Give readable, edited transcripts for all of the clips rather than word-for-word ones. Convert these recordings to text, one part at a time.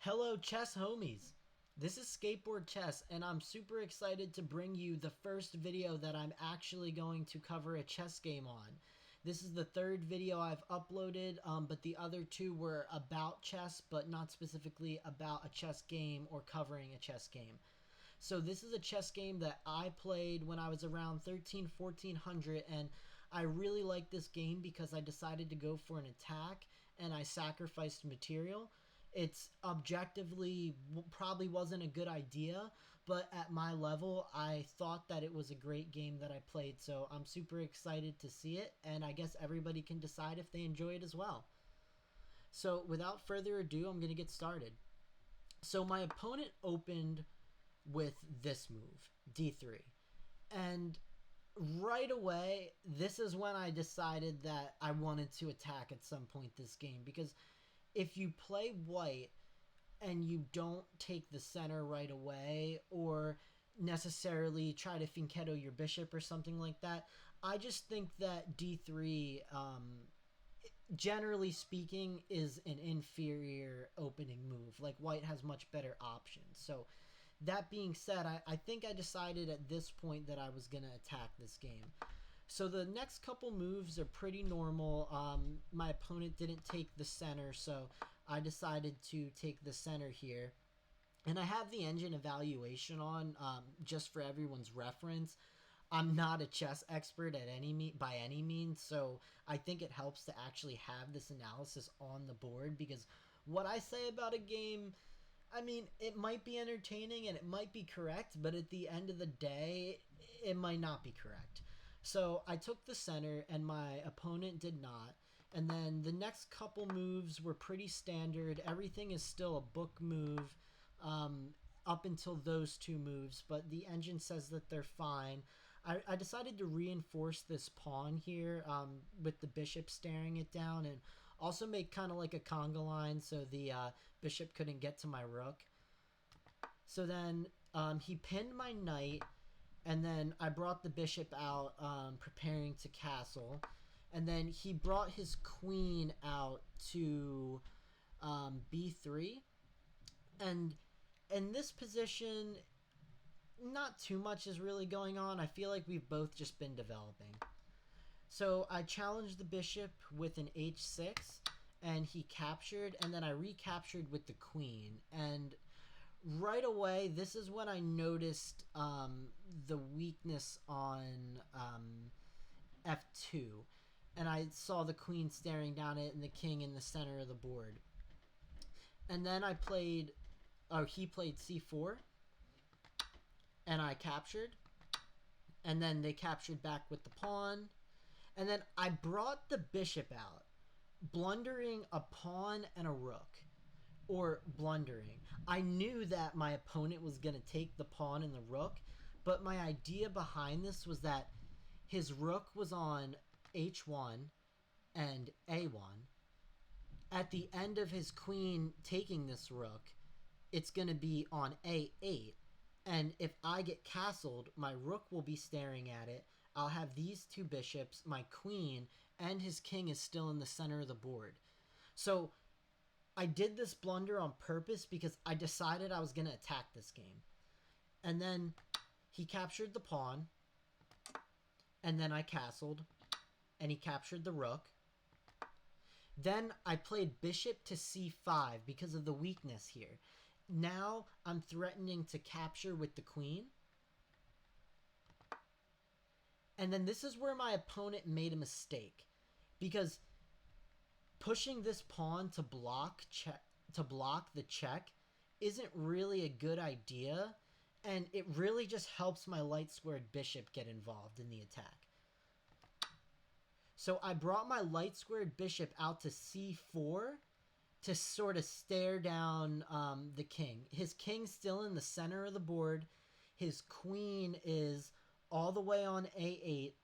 Hello, chess homies. This is Skateboard Chess, and I'm super excited to bring you the first video that I'm actually going to cover a chess game on. This is the third video I've uploaded, but the other two were about chess, but not specifically about a chess game or covering a chess game. So this is a chess game that I played when I was around 1400, and I really liked this game because I decided to go for an attack and I sacrificed material. It's objectively probably wasn't a good idea, but at my level, I thought that it was a great game that I played, so I'm super excited to see it, and I guess everybody can decide if they enjoy it as well. So without further ado, I'm going to get started. So my opponent opened with this move, d3. And right away, this is when I decided that I wanted to attack at some point this game, because if you play white and you don't take the center right away or necessarily try to fianchetto your bishop or something like that, I just think that d3, generally speaking, is an inferior opening move. Like, white has much better options. So that being said, I think I decided at this point that I was going to attack this game. So the next couple moves are pretty normal. My opponent didn't take the center, so I decided to take the center here. And I have the engine evaluation on, just for everyone's reference. I'm not a chess expert by any means, so I think it helps to actually have this analysis on the board, because what I say about a game, I mean, it might be entertaining and it might be correct, but at the end of the day, it might not be correct. So I took the center and my opponent did not. And then the next couple moves were pretty standard. Everything is still a book move up until those two moves, but the engine says that they're fine. I decided to reinforce this pawn here with the bishop staring it down, and also make kind of like a conga line so the bishop couldn't get to my rook. So then he pinned my knight, and then I brought the bishop out, preparing to castle. And then he brought his queen out to b3. And in this position, not too much is really going on. I feel like we've both just been developing. So I challenged the bishop with an h6, and he captured, and then I recaptured with the queen. And right away, this is when I noticed the weakness on f2. And I saw the queen staring down it and the king in the center of the board. And then he played c4, and I captured. And then they captured back with the pawn. And then I brought the bishop out, blundering a pawn and a rook. Or blundering. I knew that my opponent was going to take the pawn and the rook, but my idea behind this was that his rook was on h1 and a1. At the end of his queen taking this rook, it's going to be on a8. And if I get castled, my rook will be staring at it. I'll have these two bishops, my queen, and his king is still in the center of the board. So I did this blunder on purpose because I decided I was going to attack this game. And then he captured the pawn, and then I castled, and he captured the rook. Then I played bishop to c5 because of the weakness here. Now I'm threatening to capture with the queen. And then this is where my opponent made a mistake, because pushing this pawn to block the check isn't really a good idea, and it really just helps my light squared bishop get involved in the attack. So I brought my light squared bishop out to c4 to sort of stare down the king. His king's still in the center of the board. His queen is all the way on a8.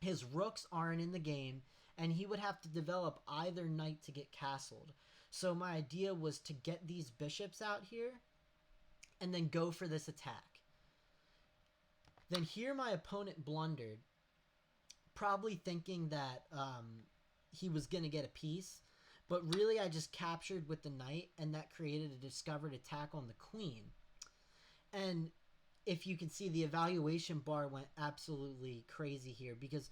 His rooks aren't in the game, and he would have to develop either knight to get castled. So my idea was to get these bishops out here and then go for this attack. Then here my opponent blundered, probably thinking that he was going to get a piece. But really, I just captured with the knight, and that created a discovered attack on the queen. And if you can see, the evaluation bar went absolutely crazy here because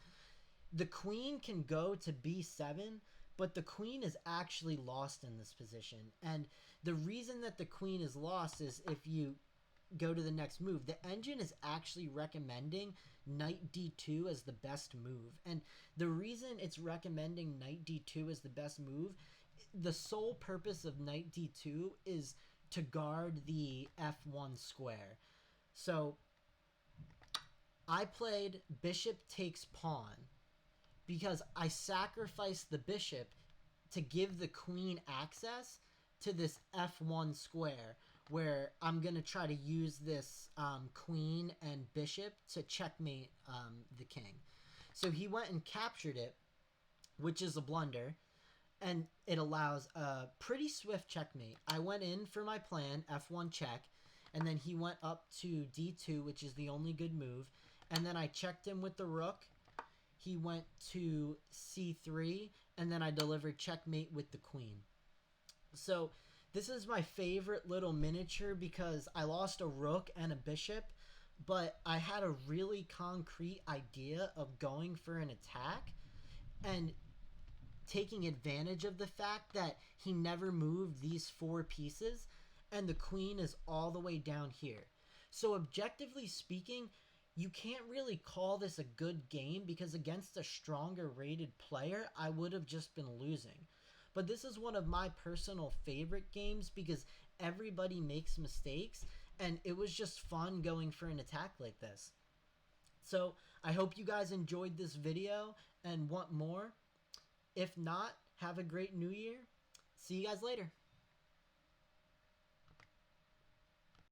the queen can go to b7, but the queen is actually lost in this position. And the reason that the queen is lost is if you go to the next move, the engine is actually recommending knight d2 as the best move. And the reason it's recommending knight d2 as the best move, the sole purpose of knight d2 is to guard the f1 square. So I played bishop takes pawn because I sacrificed the bishop to give the queen access to this f1 square, where I'm going to try to use this queen and bishop to checkmate the king. So he went and captured it, which is a blunder, and it allows a pretty swift checkmate. I went in for my plan, f1 check, and then he went up to d2, which is the only good move, and then I checked him with the rook. He went to c3, and then I delivered checkmate with the queen. So this is my favorite little miniature because I lost a rook and a bishop, but I had a really concrete idea of going for an attack and taking advantage of the fact that he never moved these 4 pieces and the queen is all the way down here. So objectively speaking, you can't really call this a good game because against a stronger rated player, I would have just been losing. But this is one of my personal favorite games because everybody makes mistakes and it was just fun going for an attack like this. So I hope you guys enjoyed this video and want more. If not, have a great new year. See you guys later.